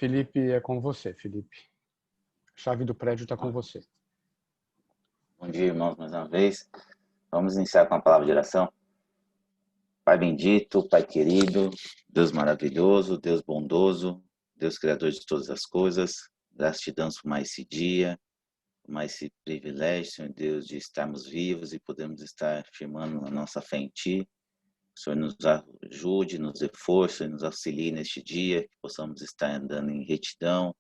Felipe, é com você, Felipe. A chave do prédio está com você. Bom dia, irmãos, mais uma vez. Vamos iniciar com a palavra de oração. Pai bendito, Pai querido, Deus maravilhoso, Deus bondoso, Deus criador de todas as coisas, graças te damos por mais esse dia, por mais esse privilégio, Senhor Deus, de estarmos vivos e podemos estar firmando a nossa fé em Ti. O Senhor nos ajude, nos dê força e nos auxilie neste dia, que possamos estar andando em retidão,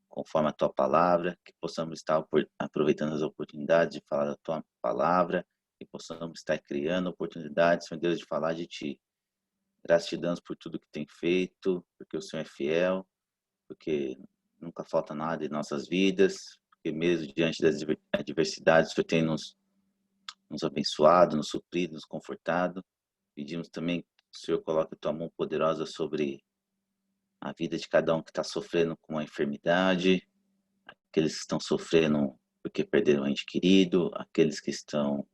conforme a Tua palavra, que possamos estar aproveitando as oportunidades de falar da Tua palavra, que possamos estar criando oportunidades, Senhor Deus, de falar de Ti. Graças te damos por tudo que tem feito, porque o Senhor é fiel, porque nunca falta nada em nossas vidas, porque mesmo diante das adversidades, o Senhor tem nos abençoado, nos suprido, nos confortado. Pedimos também que o Senhor coloque a Tua mão poderosa sobre a vida de cada um que está sofrendo com a enfermidade, aqueles que estão sofrendo porque perderam um ente querido, aqueles que estão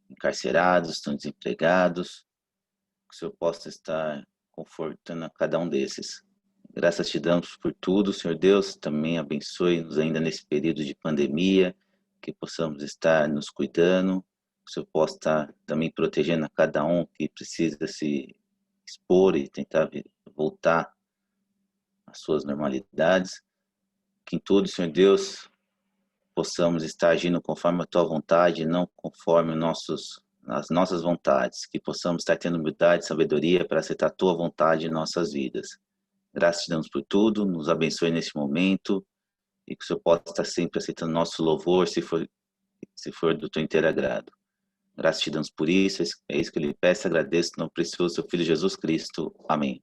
encarcerados, estão desempregados, que o Senhor possa estar confortando a cada um desses. Graças te damos por tudo, Senhor Deus, também abençoe-nos ainda nesse período de pandemia, que possamos estar nos cuidando, que o Senhor possa estar também protegendo a cada um que precisa se expor e tentar voltar às suas normalidades, que em tudo, Senhor Deus, possamos estar agindo conforme a Tua vontade, não conforme as nossas vontades, que possamos estar tendo humildade e sabedoria para aceitar a Tua vontade em nossas vidas. Graças te damos por tudo, nos abençoe neste momento e que o Senhor possa estar sempre aceitando nosso louvor, se for do Teu inteiro agrado. Graças te damos por isso, é isso que eu lhe peço, agradeço, no precioso Seu Filho Jesus Cristo. Amém.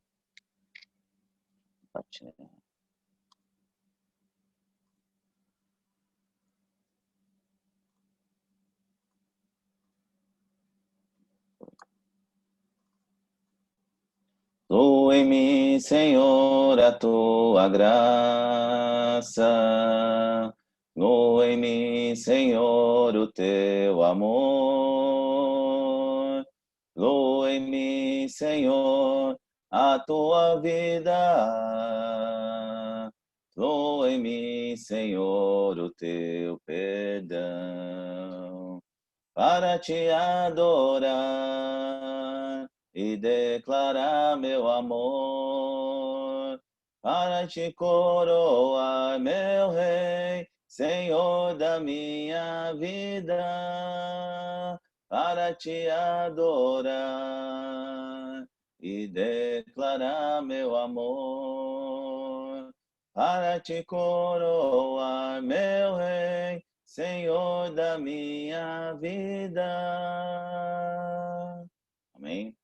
Flua em mim, Senhor, a Tua graça. Flua em mim, Senhor, o Teu amor. Flua em mim, Senhor, a Tua vida. Flua em mim, Senhor, o Teu perdão. Para te adorar e declarar meu amor, para te coroar, meu Rei, Senhor da minha vida, para te adorar e declarar meu amor, para te coroar, meu Rei, Senhor da minha vida. Amém.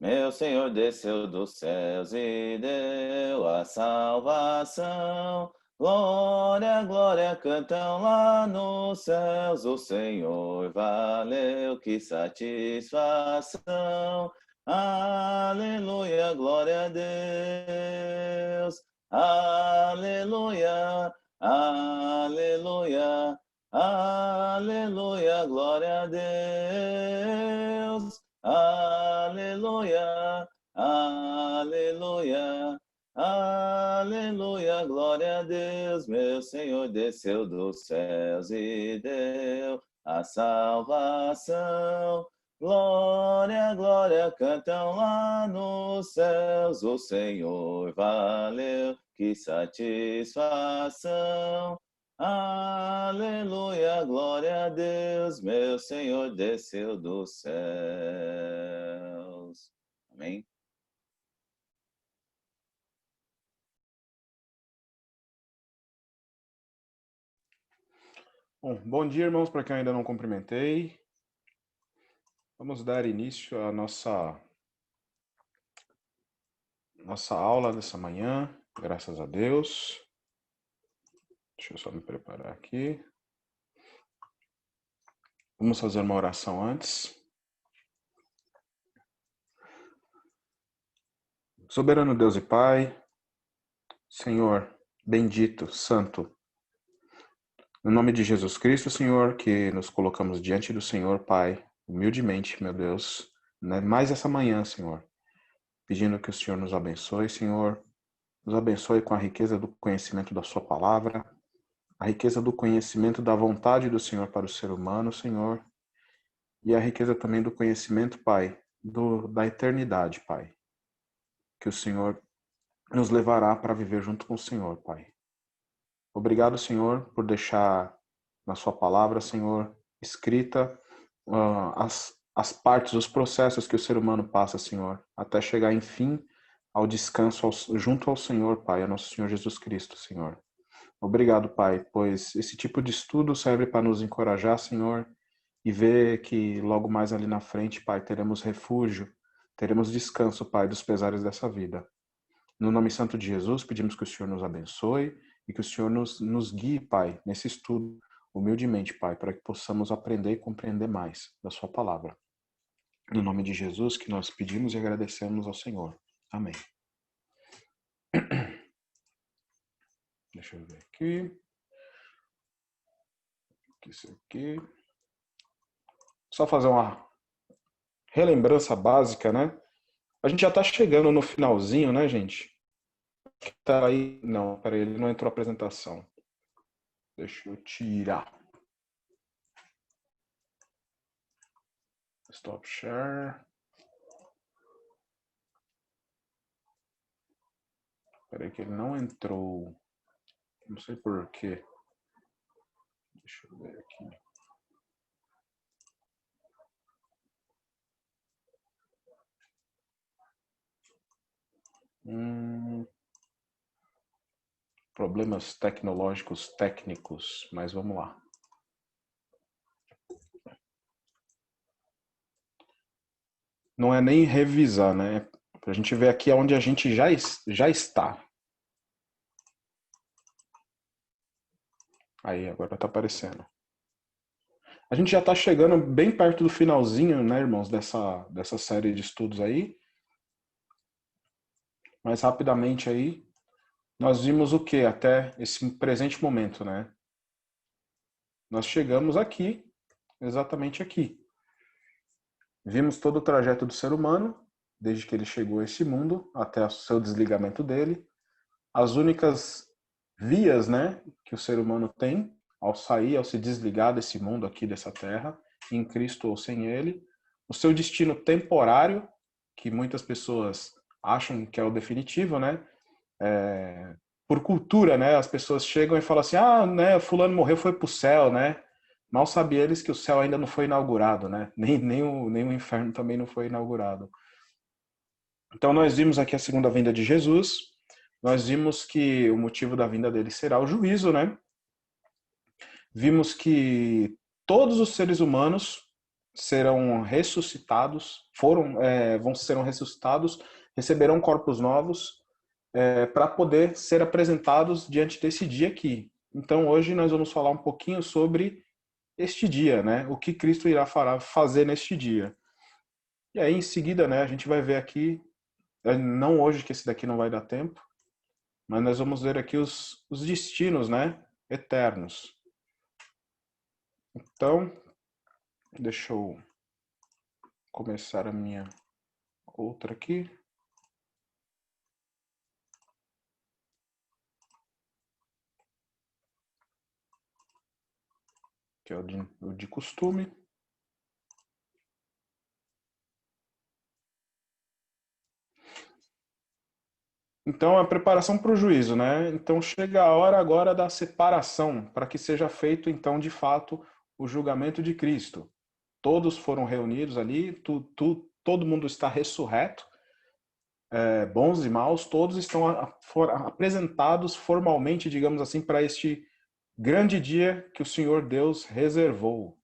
Meu Senhor desceu dos céus e deu a salvação. Glória, glória, cantam lá nos céus. O Senhor valeu, que satisfação. Aleluia, glória a Deus. Aleluia, aleluia, aleluia, glória a Deus. Aleluia, aleluia, aleluia, glória a Deus. Meu Senhor desceu dos céus e deu a salvação. Glória, glória, cantam lá nos céus. O Senhor valeu, que satisfação. Aleluia, glória a Deus, meu Senhor desceu dos céus. Amém? Bom dia, irmãos, para quem eu ainda não cumprimentei. Vamos dar início à nossa aula dessa manhã, graças a Deus. Deixa eu só me preparar aqui. Vamos fazer uma oração antes. Soberano Deus e Pai, Senhor, bendito, santo, no nome de Jesus Cristo, Senhor, que nos colocamos diante do Senhor, Pai, humildemente, meu Deus, né? Mais essa manhã, Senhor, pedindo que o Senhor nos abençoe, Senhor. Nos abençoe com a riqueza do conhecimento da sua palavra, a riqueza do conhecimento da vontade do Senhor para o ser humano, Senhor, e a riqueza também do conhecimento, Pai, da eternidade, Pai, que o Senhor nos levará para viver junto com o Senhor, Pai. Obrigado, Senhor, por deixar na sua palavra, Senhor, escrita as partes, os processos que o ser humano passa, Senhor, até chegar, enfim, ao descanso junto ao Senhor, Pai, a nosso Senhor Jesus Cristo, Senhor. Obrigado, Pai, pois esse tipo de estudo serve para nos encorajar, Senhor, e ver que logo mais ali na frente, Pai, teremos refúgio, teremos descanso, Pai, dos pesares dessa vida. No nome santo de Jesus, pedimos que o Senhor nos abençoe e que o Senhor nos guie, Pai, nesse estudo, humildemente, Pai, para que possamos aprender e compreender mais da sua palavra. No nome de Jesus que nós pedimos e agradecemos ao Senhor. Amém. Deixa eu ver aqui. Isso aqui. Só fazer uma relembrança básica, né? A gente já está chegando no finalzinho, né, gente? Tá aí. Não, peraí, ele não entrou a apresentação. Deixa eu tirar. Stop share. Peraí que ele não entrou. Não sei por quê. Deixa eu ver aqui. Problemas tecnológicos técnicos, mas vamos lá. Não é nem revisar, né? Pra gente ver aqui onde a gente já está. Aí, agora tá aparecendo. A gente já tá chegando bem perto do finalzinho, né, irmãos, dessa série de estudos aí. Mas rapidamente aí, nós vimos o que até esse presente momento, né? Nós chegamos aqui, exatamente aqui. Vimos todo o trajeto do ser humano, desde que ele chegou a esse mundo até o seu desligamento dele. As únicas vias, né, que o ser humano tem ao sair, ao se desligar desse mundo aqui, dessa terra, em Cristo ou sem ele. O seu destino temporário, que muitas pessoas acham que é o definitivo, né? Por cultura, né? As pessoas chegam e falam assim, né, fulano morreu, foi pro céu, né? Mal sabem eles que o céu ainda não foi inaugurado, né? Nem o inferno também não foi inaugurado. Então nós vimos aqui a segunda vinda de Jesus, nós vimos que o motivo da vinda dele será o juízo, né? Vimos que todos os seres humanos serão ressuscitados, serão ressuscitados, receberão corpos novos para poder ser apresentados diante desse dia aqui. Então hoje nós vamos falar um pouquinho sobre este dia, né? O que Cristo irá fazer neste dia. E aí em seguida, né, a gente vai ver aqui, não hoje que esse daqui não vai dar tempo, mas nós vamos ver aqui os destinos, né, eternos. Então, deixa eu começar a minha outra aqui. Que é o de costume. Então, a preparação para o juízo, né? Então, chega a hora agora da separação, para que seja feito, então, de fato, o julgamento de Cristo. Todos foram reunidos ali, todo mundo está ressurreto, bons e maus, todos estão apresentados formalmente, digamos assim, para este grande dia que o Senhor Deus reservou.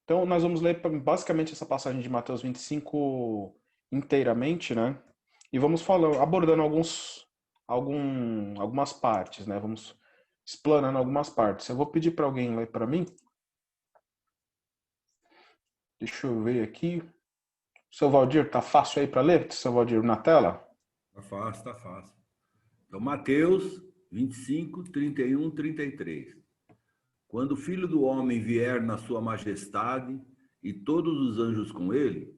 Então, nós vamos ler basicamente essa passagem de Mateus 25 inteiramente, né? E vamos abordando algumas partes, né? Vamos explanando algumas partes. Eu vou pedir para alguém ler para mim. Deixa eu ver aqui. Seu Valdir, tá fácil aí para ler? Seu Valdir, na tela? Tá fácil, tá fácil. Então, Mateus 25, 31, 33. Quando o Filho do Homem vier na sua majestade e todos os anjos com ele,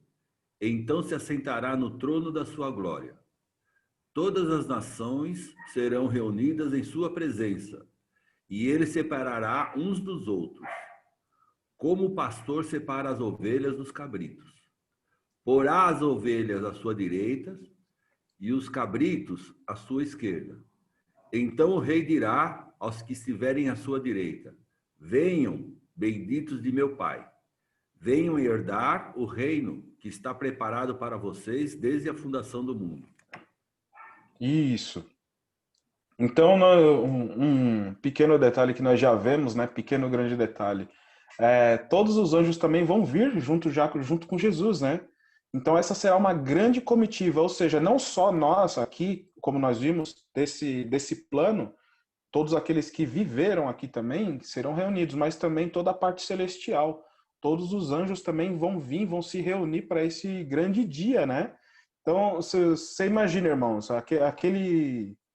então se assentará no trono da sua glória. Todas as nações serão reunidas em sua presença, e ele separará uns dos outros, como o pastor separa as ovelhas dos cabritos. Porá as ovelhas à sua direita e os cabritos à sua esquerda. Então o rei dirá aos que estiverem à sua direita: venham, benditos de meu Pai, venham herdar o reino que está preparado para vocês desde a fundação do mundo. Isso. Então, um pequeno detalhe que nós já vemos, né? Pequeno grande detalhe. Todos os anjos também vão vir junto com Jesus, né? Então essa será uma grande comitiva, ou seja, não só nós aqui, como nós vimos desse plano, todos aqueles que viveram aqui também serão reunidos, mas também toda a parte celestial. Todos os anjos também vão vir, vão se reunir para esse grande dia, né? Então, você imagina, irmãos,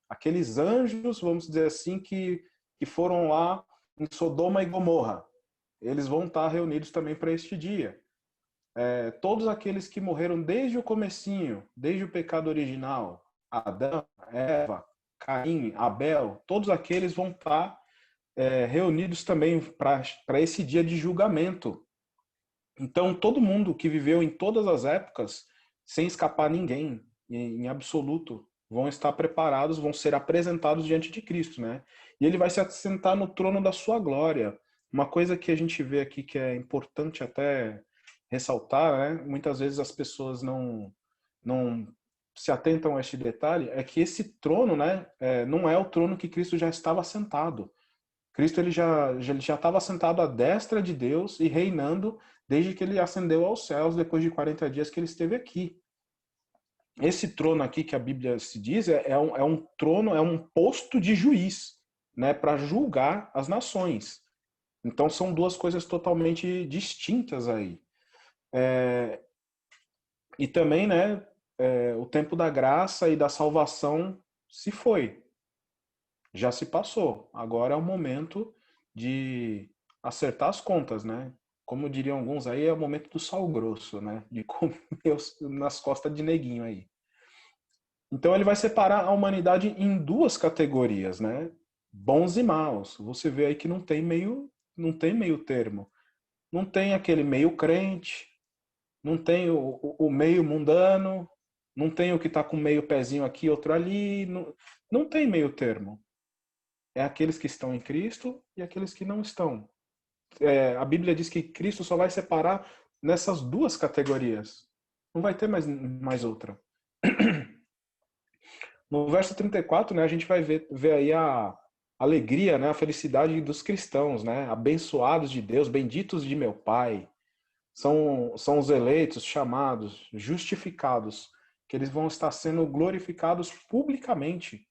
aqueles anjos, vamos dizer assim, que foram lá em Sodoma e Gomorra. Eles vão estar reunidos também para este dia. Todos aqueles que morreram desde o comecinho, desde o pecado original, Adão, Eva, Caim, Abel, todos aqueles vão estar reunidos também para esse dia de julgamento. Então, todo mundo que viveu em todas as épocas, sem escapar ninguém, em absoluto, vão estar preparados, vão ser apresentados diante de Cristo, né? E ele vai se assentar no trono da sua glória. Uma coisa que a gente vê aqui que é importante até ressaltar, né? Muitas vezes as pessoas não se atentam a este detalhe, é que esse trono, né, não é o trono que Cristo já estava sentado. Cristo ele já estava sentado à destra de Deus e reinando desde que ele ascendeu aos céus depois de 40 dias que ele esteve aqui. Esse trono aqui que a Bíblia se diz é um trono, é um posto de juiz, né, para julgar as nações. Então são duas coisas totalmente distintas aí. E também, né, o tempo da graça e da salvação se foi. Já se passou. Agora é o momento de acertar as contas, né? Como diriam alguns aí, é o momento do sal grosso, né? De comer nas costas de neguinho aí. Então ele vai separar a humanidade em duas categorias, né? Bons e maus. Você vê aí que não tem meio termo. Não tem aquele meio crente, não tem o meio mundano, não tem o que está com meio pezinho aqui, outro ali. Não tem meio termo. É aqueles que estão em Cristo e aqueles que não estão. A Bíblia diz que Cristo só vai separar nessas duas categorias. Não vai ter mais outra. No verso 34, né, a gente vai ver aí a alegria, né, a felicidade dos cristãos, né, abençoados de Deus, benditos de meu Pai. São os eleitos, chamados, justificados, que eles vão estar sendo glorificados publicamente.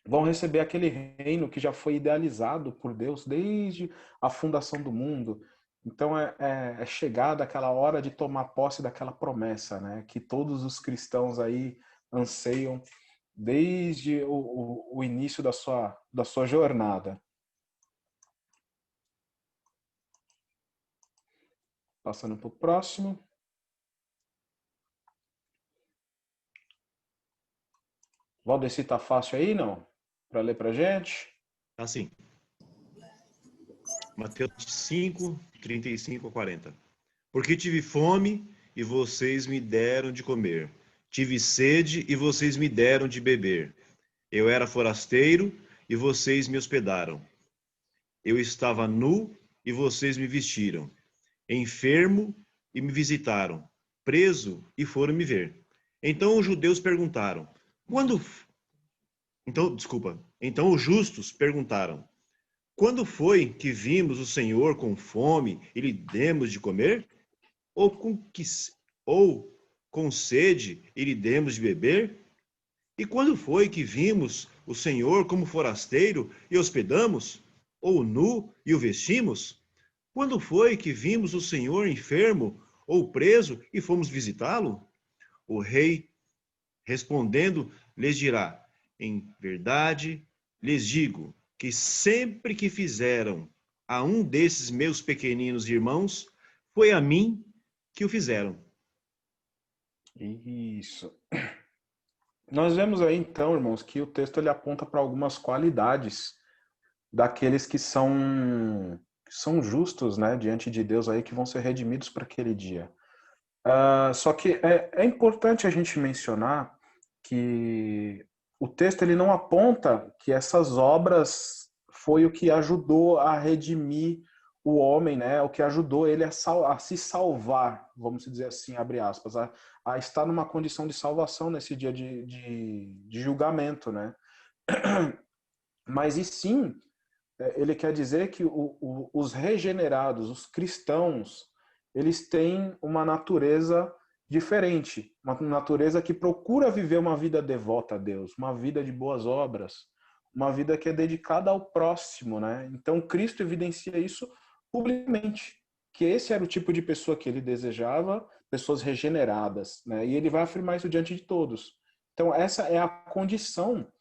Vão receber aquele reino que já foi idealizado por Deus desde a fundação do mundo. Então é chegada aquela hora de tomar posse daquela promessa, né, que todos os cristãos aí anseiam desde o início da sua jornada. Passando para o próximo. Valdeci, tá fácil aí, não? Para ler para gente? Assim. Mateus 5, 35 a 40. Porque tive fome e vocês me deram de comer. Tive sede e vocês me deram de beber. Eu era forasteiro e vocês me hospedaram. Eu estava nu e vocês me vestiram. Enfermo e me visitaram. Preso e foram me ver. Então os judeus perguntaram: Então os justos perguntaram: quando foi que vimos o Senhor com fome e lhe demos de comer? Ou com sede e lhe demos de beber? E quando foi que vimos o Senhor como forasteiro e hospedamos? Ou nu e o vestimos? Quando foi que vimos o Senhor enfermo ou preso e fomos visitá-lo? O rei, respondendo, lhes dirá: em verdade, lhes digo que sempre que fizeram a um desses meus pequeninos irmãos, foi a mim que o fizeram. Isso. Nós vemos aí, então, irmãos, que o texto ele aponta para algumas qualidades daqueles que são justos, né, diante de Deus aí, que vão ser redimidos para aquele dia. Só que é importante a gente mencionar que o texto ele não aponta que essas obras foi o que ajudou a redimir o homem, né? O que ajudou ele a se salvar, vamos dizer assim, abre aspas, a estar numa condição de salvação nesse dia de julgamento, né? Mas e sim, ele quer dizer que os regenerados, os cristãos, eles têm uma natureza diferente, uma natureza que procura viver uma vida devota a Deus, uma vida de boas obras, uma vida que é dedicada ao próximo, né? Então Cristo evidencia isso publicamente, que esse era o tipo de pessoa que ele desejava, pessoas regeneradas, né? E ele vai afirmar isso diante de todos. Então essa é a condição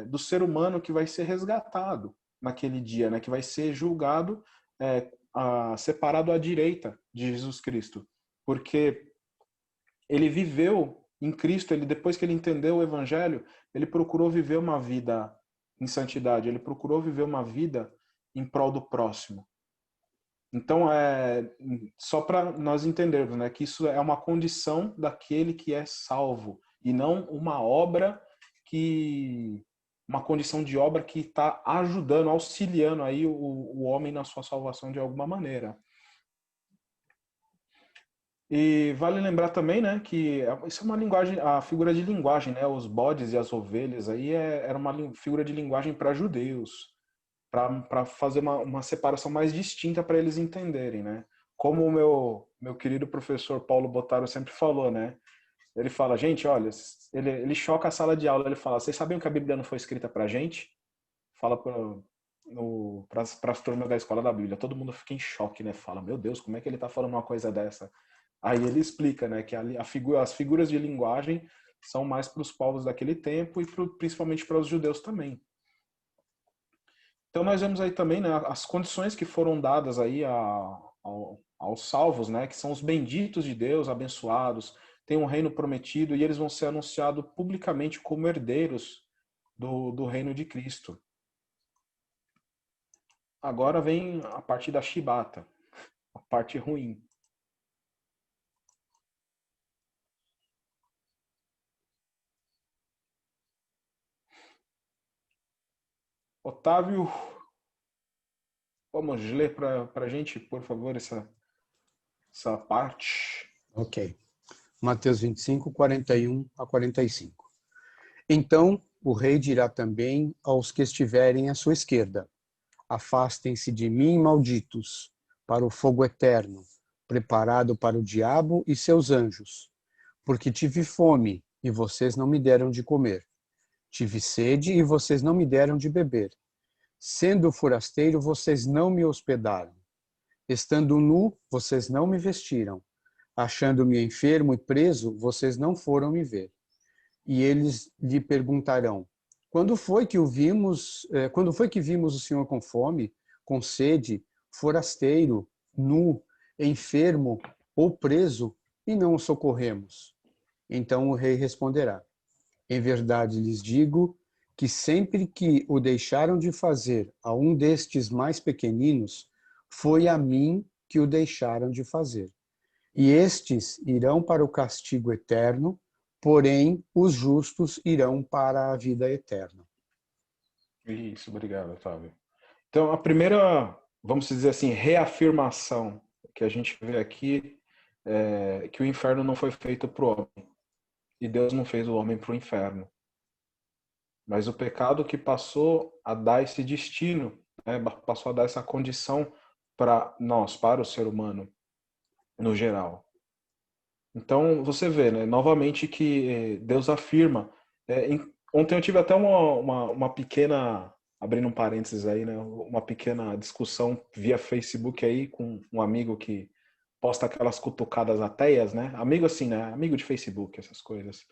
do ser humano que vai ser resgatado naquele dia, né? Que vai ser julgado, separado à direita de Jesus Cristo, porque ele viveu em Cristo, ele depois que ele entendeu o Evangelho, ele procurou viver uma vida em santidade, ele procurou viver uma vida em prol do próximo. Então, só para nós entendermos, né, que isso é uma condição daquele que é salvo, e não uma condição de obra que está ajudando, auxiliando aí o homem na sua salvação de alguma maneira. E vale lembrar também, né, que isso é uma linguagem, a figura de linguagem, né, os bodes e as ovelhas aí era uma figura de linguagem para judeus, para fazer uma separação mais distinta para eles entenderem, né? Como o meu querido professor Paulo Bottaro sempre falou, né? Ele fala, gente, olha, ele choca a sala de aula, ele fala, vocês sabiam que a Bíblia não foi escrita para gente? Fala para as turmas da escola da Bíblia. Todo mundo fica em choque, né? Fala, meu Deus, como é que ele está falando uma coisa dessa? Aí ele explica, né, que as figuras de linguagem são mais para os povos daquele tempo e principalmente para os judeus também. Então nós vemos aí também, né, as condições que foram dadas aí aos salvos, né, que são os benditos de Deus, abençoados, têm um reino prometido e eles vão ser anunciados publicamente como herdeiros do reino de Cristo. Agora vem a parte da chibata, a parte ruim. Otávio, vamos ler para a gente, por favor, essa parte. Ok. Mateus 25, 41 a 45. Então o rei dirá também aos que estiverem à sua esquerda: afastem-se de mim, malditos, para o fogo eterno, preparado para o diabo e seus anjos. Porque tive fome, e vocês não me deram de comer. Tive sede, e vocês não me deram de beber. Sendo forasteiro, vocês não me hospedaram. Estando nu, vocês não me vestiram. Achando-me enfermo e preso, vocês não foram me ver. E eles lhe perguntarão: quando foi que vimos o Senhor com fome, com sede, forasteiro, nu, enfermo ou preso, e não o socorremos? Então o rei responderá: em verdade lhes digo que sempre que o deixaram de fazer a um destes mais pequeninos, foi a mim que o deixaram de fazer. E estes irão para o castigo eterno, porém os justos irão para a vida eterna. Isso, obrigado, Otávio. Então, a primeira, vamos dizer assim, reafirmação que a gente vê aqui é que o inferno não foi feito para o homem. E Deus não fez o homem para o inferno. Mas o pecado que passou a dar esse destino, né, passou a dar essa condição para nós, para o ser humano, no geral. Então, você vê, né, novamente que Deus afirma. Ontem eu tive até uma pequena, abrindo um parênteses aí, né, uma pequena discussão via Facebook aí com um amigo que posta aquelas cutucadas ateias, né? Amigo assim, né? Amigo de Facebook, essas coisas.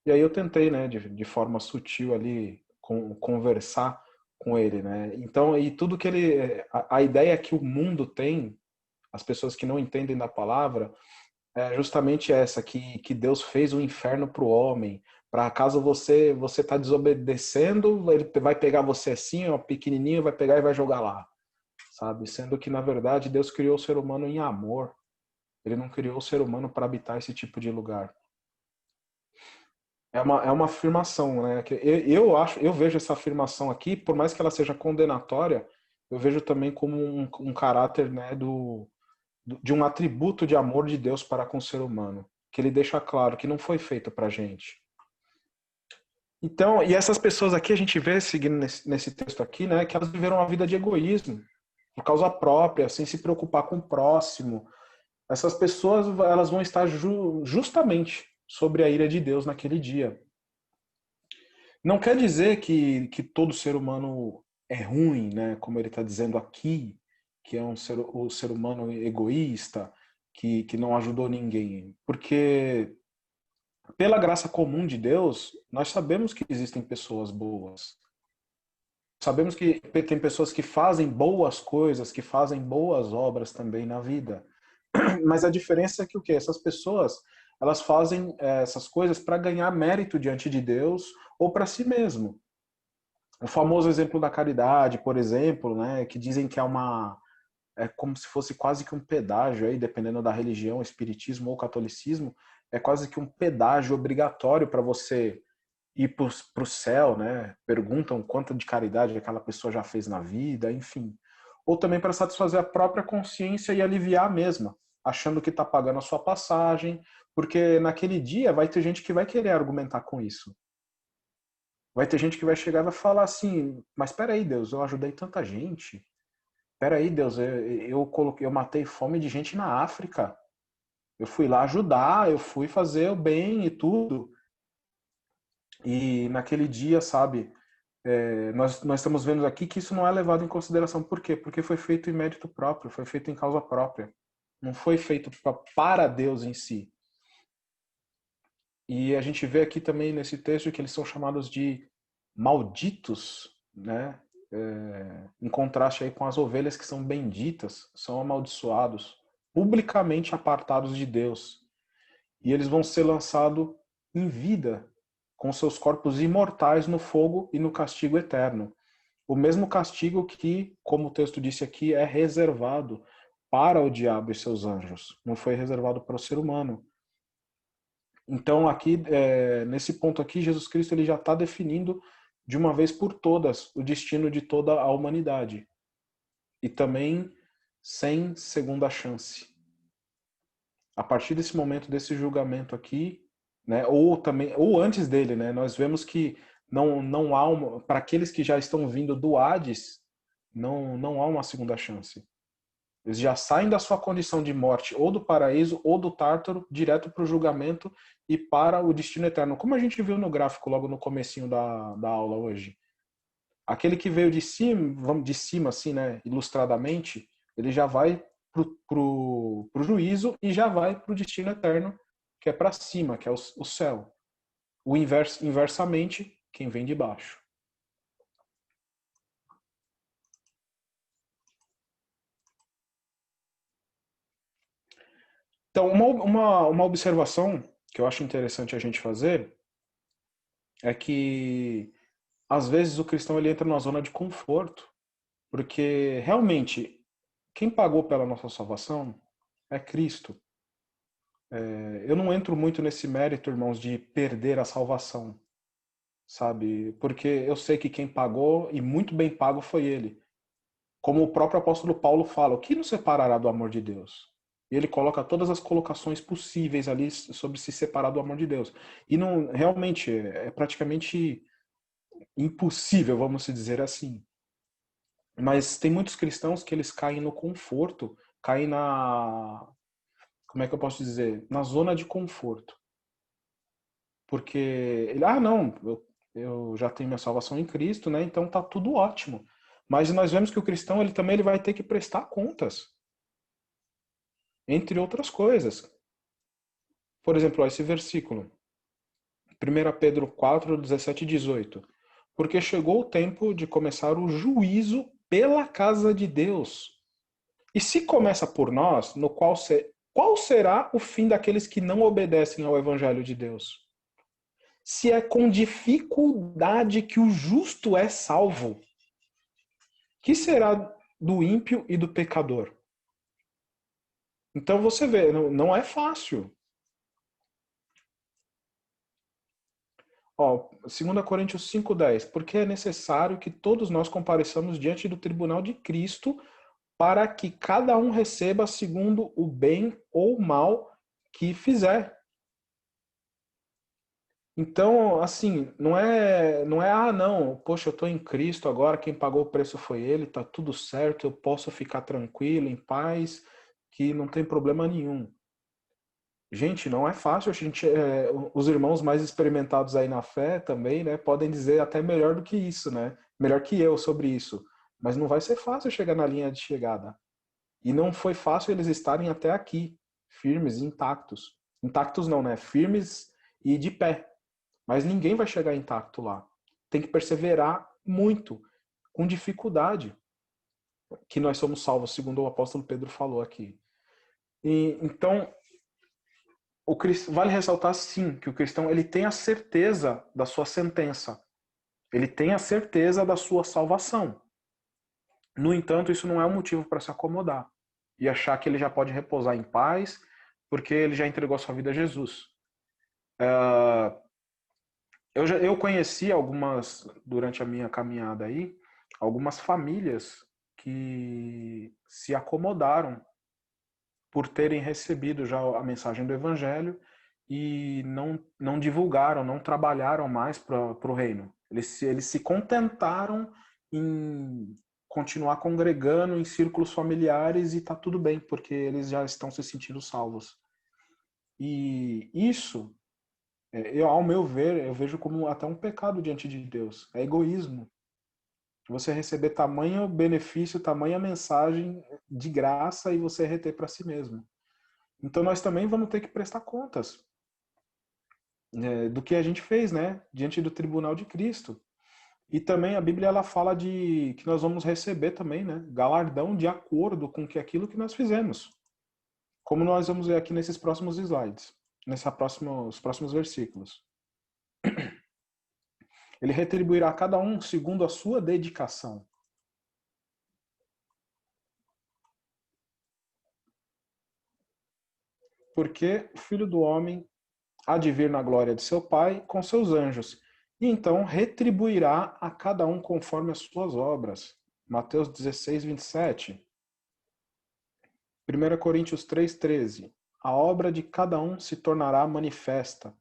E aí eu tentei, né, de forma sutil ali, conversar com ele, né? Então, e tudo que a ideia que o mundo tem, as pessoas que não entendem da palavra, é justamente essa, que Deus fez o inferno para o homem, para caso você está desobedecendo, ele vai pegar você assim, ó, pequenininho, vai pegar e vai jogar lá, sabe? Sendo que, na verdade, Deus criou o ser humano em amor. Ele não criou o ser humano para habitar esse tipo de lugar. É uma afirmação, né? Eu vejo essa afirmação aqui, por mais que ela seja condenatória, eu vejo também como um caráter, né, de um atributo de amor de Deus para com o ser humano, que ele deixa claro que não foi feito para gente. Então, e essas pessoas aqui, a gente vê, seguindo nesse texto aqui, né, que elas viveram uma vida de egoísmo, por causa própria, sem se preocupar com o próximo. Essas pessoas, elas vão estar justamente sobre a ira de Deus naquele dia. Não quer dizer que todo ser humano é ruim, né? Como ele está dizendo aqui, que é o ser humano egoísta, que não ajudou ninguém. Porque, pela graça comum de Deus, nós sabemos que existem pessoas boas. Sabemos que tem pessoas que fazem boas coisas, que fazem boas obras também na vida. Mas a diferença é que o quê? Essas pessoas, elas fazem essas coisas para ganhar mérito diante de Deus ou para si mesmo. O famoso exemplo da caridade, por exemplo, né, que dizem que é como se fosse quase que um pedágio aí, dependendo da religião, espiritismo ou catolicismo, é quase que um pedágio obrigatório para você ir para o céu, né? Perguntam quanto de caridade aquela pessoa já fez na vida, enfim. Ou também para satisfazer a própria consciência e aliviar a mesma, achando que está pagando a sua passagem, porque naquele dia vai ter gente que vai querer argumentar com isso. Vai ter gente que vai chegar e vai falar assim, mas espera aí, Deus, eu ajudei tanta gente. Espera aí, Deus, eu matei fome de gente na África. Eu fui lá ajudar, eu fui fazer o bem e tudo. E naquele dia, sabe, nós estamos vendo aqui que isso não é levado em consideração. Por quê? Porque foi feito em mérito próprio, foi feito em causa própria. Não foi feito para Deus em si. E a gente vê aqui também nesse texto que eles são chamados de malditos, né? Em contraste aí com as ovelhas que são benditas, são amaldiçoados, publicamente apartados de Deus. E eles vão ser lançados em vida, com seus corpos imortais no fogo e no castigo eterno. O mesmo castigo que, como o texto disse aqui, é reservado para o diabo e seus anjos. Não foi reservado para o ser humano. Então, aqui, nesse ponto aqui, Jesus Cristo ele já está definindo de uma vez por todas o destino de toda a humanidade. E também sem segunda chance. A partir desse momento, desse julgamento aqui, né, ou antes dele, né, nós vemos que não há para aqueles que já estão vindo do Hades, não há uma segunda chance. Eles já saem da sua condição de morte, ou do paraíso, ou do Tártaro, direto para o julgamento e para o destino eterno. Como a gente viu no gráfico logo no comecinho da aula hoje. Aquele que veio de cima, assim, né, ilustradamente, ele já vai pro juízo e já vai para o destino eterno, que é para cima, que é o céu. Inversamente, quem vem de baixo. Então, uma observação que eu acho interessante a gente fazer é que, às vezes, o cristão ele entra numa zona de conforto, porque, realmente, quem pagou pela nossa salvação é Cristo. Eu não entro muito nesse mérito, irmãos, de perder a salvação, sabe? Porque eu sei que quem pagou, e muito bem pago, foi Ele. Como o próprio apóstolo Paulo fala, o que nos separará do amor de Deus? E ele coloca todas as colocações possíveis ali sobre se separar do amor de Deus. E não, realmente é praticamente impossível, vamos dizer assim. Mas tem muitos cristãos que eles caem no conforto, caem como é que eu posso dizer? Na zona de conforto. Porque ele, não, eu já tenho minha salvação em Cristo, né? Então tá tudo ótimo. Mas nós vemos que o cristão ele também vai ter que prestar contas. Entre outras coisas. Por exemplo, esse versículo. 1 Pedro 4, 17 e 18. Porque chegou o tempo de começar o juízo pela casa de Deus. E se começa por nós, no qual qual será o fim daqueles que não obedecem ao Evangelho de Deus? Se é com dificuldade que o justo é salvo, que será do ímpio e do pecador? Então você vê, não é fácil. Ó, 2 Coríntios 5:10, porque é necessário que todos nós compareçamos diante do tribunal de Cristo para que cada um receba segundo o bem ou o mal que fizer. Então, assim, não, poxa, eu estou em Cristo agora, quem pagou o preço foi Ele, tá tudo certo, eu posso ficar tranquilo, em paz, que não tem problema nenhum. Gente, não é fácil, os irmãos mais experimentados aí na fé também, né, podem dizer até melhor do que isso, né, melhor que eu sobre isso, mas não vai ser fácil chegar na linha de chegada. E não foi fácil eles estarem até aqui, firmes e intactos. Intactos não, né, firmes e de pé. Mas ninguém vai chegar intacto lá. Tem que perseverar muito, com dificuldade, que nós somos salvos, segundo o apóstolo Pedro falou aqui. E, então, vale ressaltar sim que o cristão ele tem a certeza da sua sentença. Ele tem a certeza da sua salvação. No entanto, isso não é um motivo para se acomodar e achar que ele já pode repousar em paz porque ele já entregou a sua vida a Jesus. Eu conheci durante a minha caminhada aí, algumas famílias que se acomodaram por terem recebido já a mensagem do Evangelho e não divulgaram, não trabalharam mais para o reino. Eles se contentaram em continuar congregando em círculos familiares e está tudo bem, porque eles já estão se sentindo salvos. E isso, ao meu ver, eu vejo como até um pecado diante de Deus. É egoísmo. Você receber tamanho benefício, tamanha mensagem de graça e você reter para si mesmo. Então nós também vamos ter que prestar contas do que a gente fez, né, diante do tribunal de Cristo. E também a Bíblia ela fala de que nós vamos receber também, né, galardão de acordo com aquilo que nós fizemos. Como nós vamos ver aqui nesses próximos slides, os próximos versículos. Ele retribuirá a cada um segundo a sua dedicação. Porque o Filho do Homem há de vir na glória de seu Pai com seus anjos, e então retribuirá a cada um conforme as suas obras. Mateus 16, 27. 1 Coríntios 3, 13. A obra de cada um se tornará manifesta,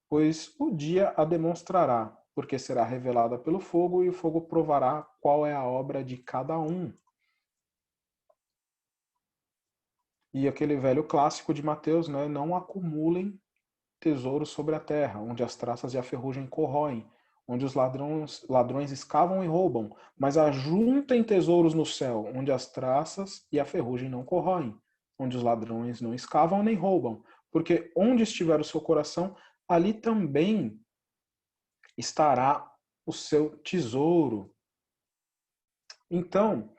pois o dia a demonstrará, porque será revelada pelo fogo, e o fogo provará qual é a obra de cada um. E aquele velho clássico de Mateus, né? Não acumulem tesouros sobre a terra, onde as traças e a ferrugem corroem, onde os ladrões escavam e roubam, mas ajuntem tesouros no céu, onde as traças e a ferrugem não corroem, onde os ladrões não escavam nem roubam, porque onde estiver o seu coração, ali também estará o seu tesouro. Então,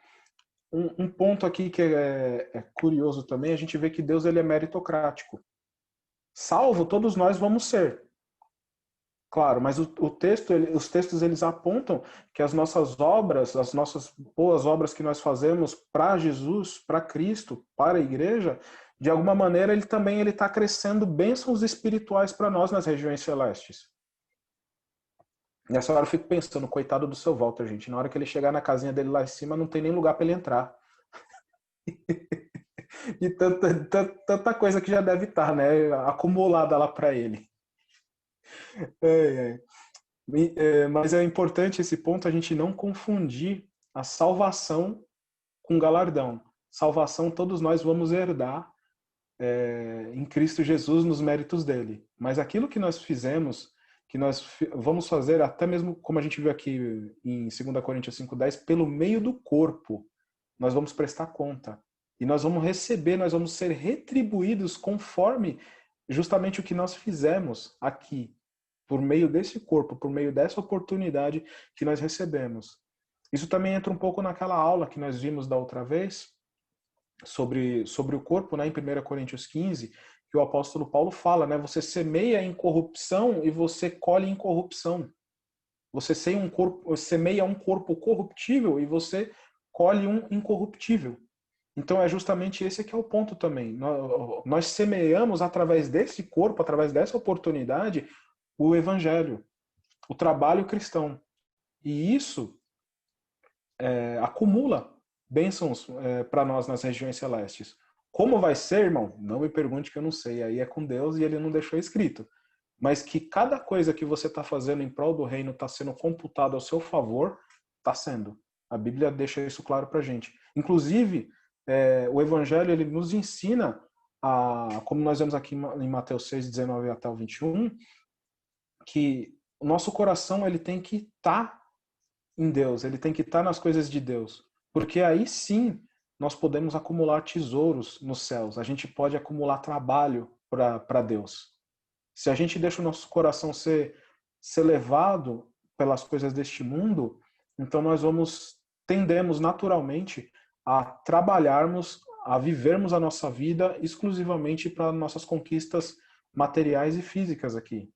um ponto aqui que é curioso também, a gente vê que Deus ele é meritocrático. Salvo todos nós vamos ser. Claro, mas os textos eles apontam que as nossas obras, as nossas boas obras que nós fazemos para Jesus, para Cristo, para a igreja, de alguma maneira ele também está acrescendo bênçãos espirituais para nós nas regiões celestes. Nessa hora eu fico pensando, coitado do seu Walter, gente, na hora que ele chegar na casinha dele lá em cima, não tem nem lugar para ele entrar. E tanta coisa que já deve estar, né, acumulada lá para ele. Mas é importante esse ponto a gente não confundir a salvação com galardão. Salvação todos nós vamos herdar em Cristo Jesus nos méritos dele. Mas aquilo que nós fizemos, que nós vamos fazer, até mesmo como a gente viu aqui em 2 Coríntios 5:10, pelo meio do corpo, nós vamos prestar conta. E nós vamos receber, nós vamos ser retribuídos conforme justamente o que nós fizemos aqui, por meio desse corpo, por meio dessa oportunidade que nós recebemos. Isso também entra um pouco naquela aula que nós vimos da outra vez, sobre o corpo, né, em 1 Coríntios 15, que o apóstolo Paulo fala, né, você semeia em corrupção e você colhe em corrupção. Você semeia um corpo corruptível e você colhe um incorruptível. Então é justamente esse que é o ponto também. Nós semeamos através desse corpo, através dessa oportunidade, o evangelho, o trabalho cristão. E isso acumula bênçãos para nós nas regiões celestes. Como vai ser, irmão? Não me pergunte que eu não sei. Aí é com Deus e ele não deixou escrito. Mas que cada coisa que você está fazendo em prol do reino está sendo computada ao seu favor, está sendo. A Bíblia deixa isso claro para a gente. Inclusive, o Evangelho ele nos ensina, como nós vemos aqui em Mateus 6, 19 até o 21, que o nosso coração ele tem que estar em Deus, ele tem que estar nas coisas de Deus. Porque aí sim nós podemos acumular tesouros nos céus. A gente pode acumular trabalho para Deus. Se a gente deixa o nosso coração ser levado pelas coisas deste mundo, então nós tendemos naturalmente a trabalharmos, a vivermos a nossa vida exclusivamente para nossas conquistas materiais e físicas aqui.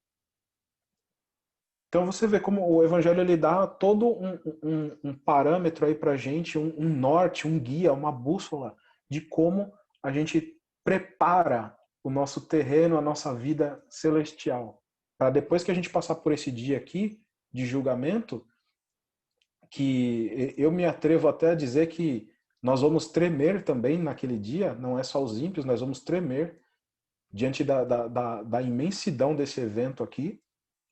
Então você vê como o Evangelho ele dá todo um parâmetro aí para a gente, um norte, um guia, uma bússola de como a gente prepara o nosso terreno, a nossa vida celestial. Para depois que a gente passar por esse dia aqui de julgamento, que eu me atrevo até a dizer que nós vamos tremer também naquele dia, não é só os ímpios, nós vamos tremer diante da imensidão desse evento aqui,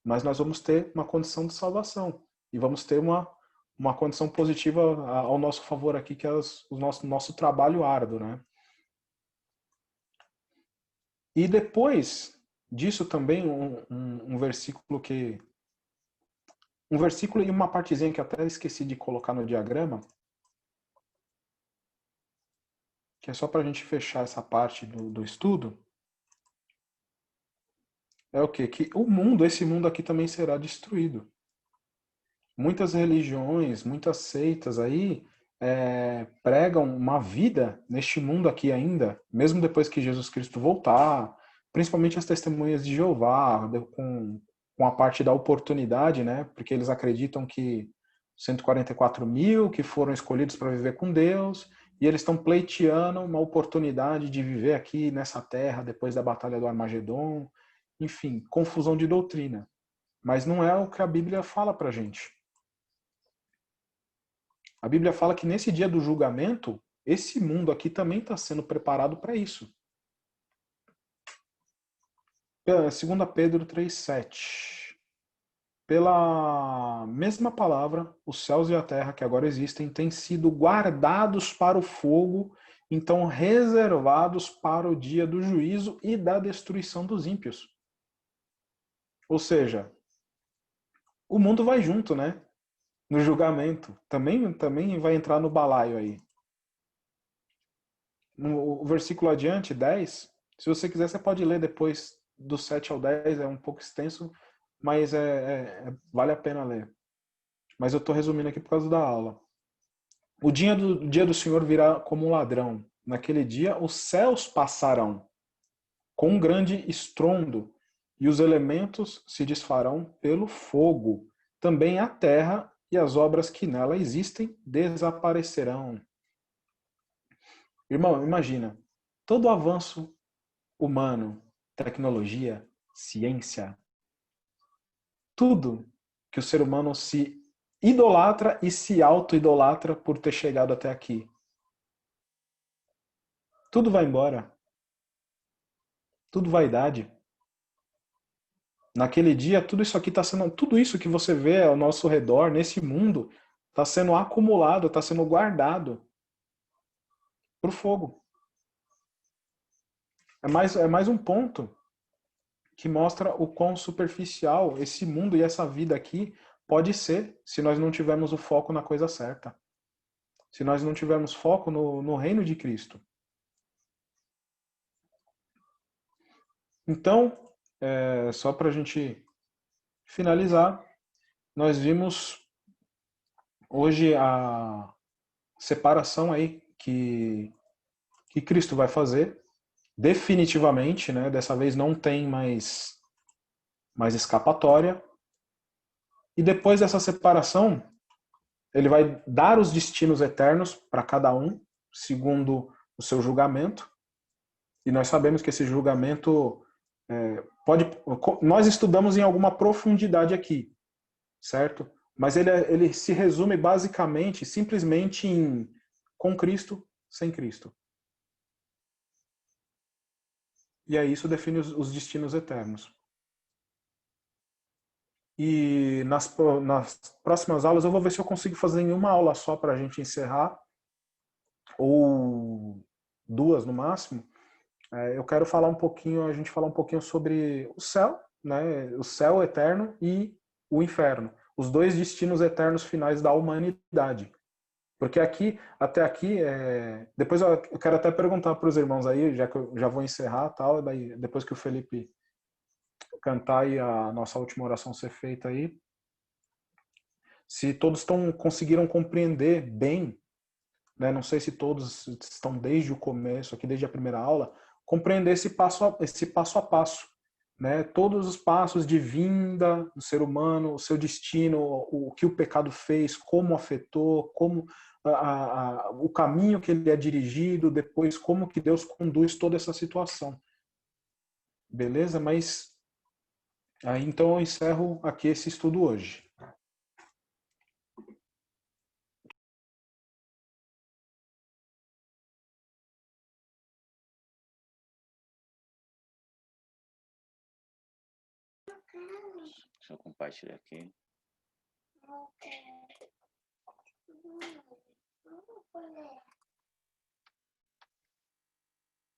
mas nós vamos ter uma condição de salvação e vamos ter uma condição positiva ao nosso favor aqui, que é o nosso trabalho árduo, né? E depois disso também um versículo e uma partezinha que até esqueci de colocar no diagrama, que é só para a gente fechar essa parte do estudo, é o quê? Que esse mundo aqui também será destruído. Muitas religiões, muitas seitas aí pregam uma vida neste mundo aqui ainda, mesmo depois que Jesus Cristo voltar, principalmente as testemunhas de Jeová, com a parte da oportunidade, né? Porque eles acreditam que 144 mil que foram escolhidos para viver com Deus, e eles estão pleiteando uma oportunidade de viver aqui nessa terra depois da Batalha do Armagedon. Enfim, confusão de doutrina. Mas não é o que a Bíblia fala pra gente. A Bíblia fala que nesse dia do julgamento, esse mundo aqui também está sendo preparado para isso. 2 Pedro 3,7. Pela mesma palavra, os céus e a terra que agora existem têm sido guardados para o fogo, então reservados para o dia do juízo e da destruição dos ímpios. Ou seja, o mundo vai junto, né? No julgamento. Também vai entrar no balaio aí. No versículo adiante, 10, se você quiser, você pode ler depois do 7 ao 10, é um pouco extenso, mas vale a pena ler. Mas eu estou resumindo aqui por causa da aula. O dia do Senhor virá como um ladrão. Naquele dia, os céus passarão com um grande estrondo, e os elementos se desfarão pelo fogo. Também a terra e as obras que nela existem desaparecerão. Irmão, imagina, todo o avanço humano, tecnologia, ciência, tudo que o ser humano se idolatra e se auto-idolatra por ter chegado até aqui. Tudo vai embora. Tudo vaidade. Naquele dia, tudo isso que você vê ao nosso redor, nesse mundo, está sendo acumulado, está sendo guardado para o fogo. É mais um ponto que mostra o quão superficial esse mundo e essa vida aqui pode ser se nós não tivermos o foco na coisa certa. Se nós não tivermos foco no reino de Cristo. Então, só para a gente finalizar, nós vimos hoje a separação aí que que Cristo vai fazer definitivamente, né? Dessa vez não tem mais escapatória. E depois dessa separação, ele vai dar os destinos eternos para cada um, segundo o seu julgamento. E nós sabemos que esse julgamento pode... Nós estudamos em alguma profundidade aqui, certo? Mas ele se resume basicamente, simplesmente em com Cristo, sem Cristo. E aí isso define os destinos eternos. E nas próximas aulas eu vou ver se eu consigo fazer em uma aula só para a gente encerrar, ou duas no máximo. Eu quero falar um pouquinho, a gente falar um pouquinho sobre o céu, né? O céu eterno e o inferno, os dois destinos eternos finais da humanidade. Porque até aqui, depois eu quero até perguntar para os irmãos aí, já que eu já vou encerrar tal, daí depois que o Felipe cantar e a nossa última oração ser feita aí, se todos conseguiram compreender bem, né? Não sei se todos estão desde o começo, aqui desde a primeira aula, compreender esse passo a passo, né? Todos os passos de vinda do ser humano, o seu destino, o que o pecado fez, como afetou, como o caminho que ele é dirigido, depois como que Deus conduz toda essa situação. Beleza? Mas aí então eu encerro aqui esse estudo hoje. Deixa eu compartilhar aqui.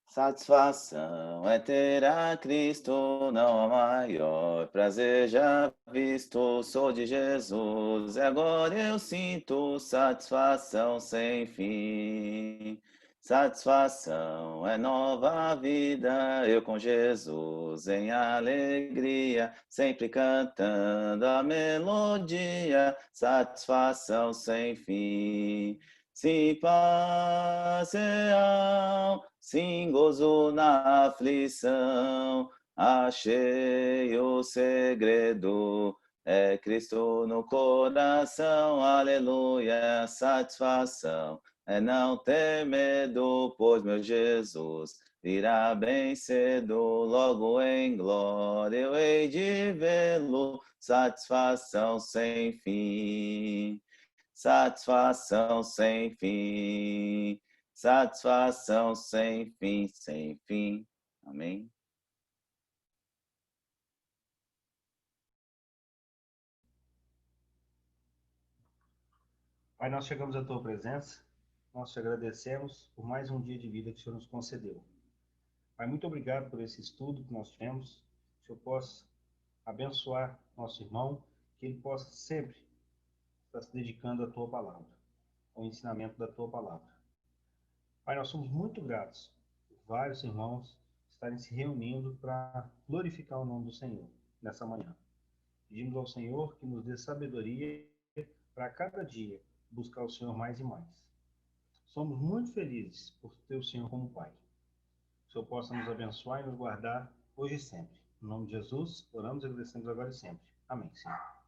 Satisfação é ter a Cristo, não há maior prazer já visto. Sou de Jesus, e agora eu sinto satisfação sem fim. Satisfação é nova vida, eu com Jesus em alegria, sempre cantando a melodia. Satisfação sem fim. Sim, paz real, sim, gozo na aflição, achei o segredo, é Cristo no coração, aleluia, satisfação, é não ter medo, pois meu Jesus virá bem cedo, logo em glória eu hei de vê-lo, satisfação sem fim. Satisfação sem fim, satisfação sem fim, sem fim. Amém? Pai, nós chegamos à Tua presença, nós te agradecemos por mais um dia de vida que o Senhor nos concedeu. Pai, muito obrigado por esse estudo que nós tivemos, que o Senhor possa abençoar nosso irmão, que ele possa sempre estar se dedicando à Tua palavra, ao ensinamento da Tua palavra. Pai, nós somos muito gratos por vários irmãos estarem se reunindo para glorificar o nome do Senhor nessa manhã. Pedimos ao Senhor que nos dê sabedoria para cada dia buscar o Senhor mais e mais. Somos muito felizes por ter o Senhor como Pai. Que o Senhor possa nos abençoar e nos guardar hoje e sempre. Em nome de Jesus, oramos e agradecemos agora e sempre. Amém, Senhor.